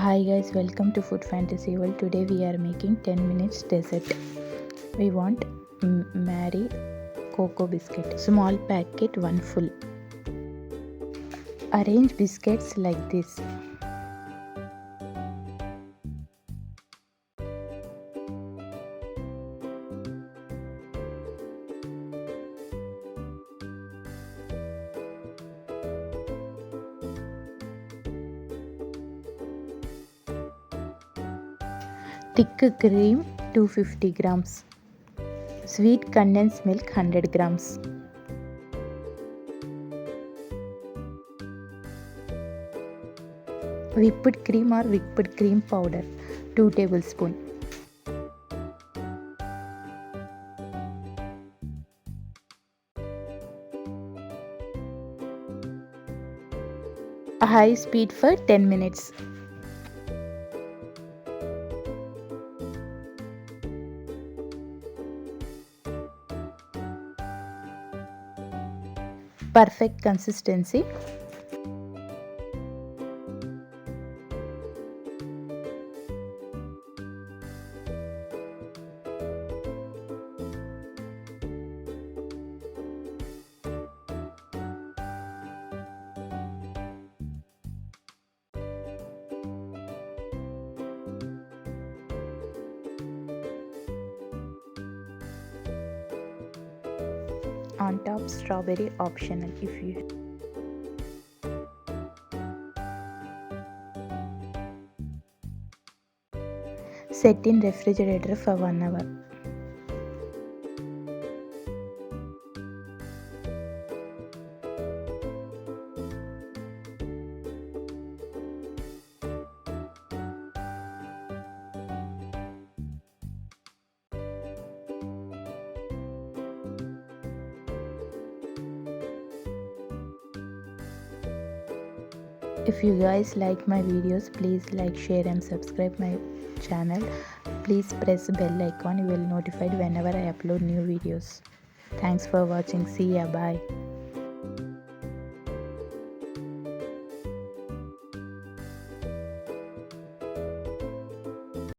Hi guys, welcome to Food Fantasy World. Today we are making 10 minutes dessert. We want Mary cocoa biscuit. Small packet, one full. Arrange biscuits like this. Thick cream 250 grams. Sweet condensed milk 100 grams. Whipped cream or whipped cream powder 2 tablespoons. High speed for 10 minutes. Perfect consistency. On top, strawberry optional if you set in refrigerator for 1 hour. If you guys like my videos, please like, share and subscribe my channel. Please press bell icon. You will notified whenever I upload new videos. Thanks for watching. See ya. Bye.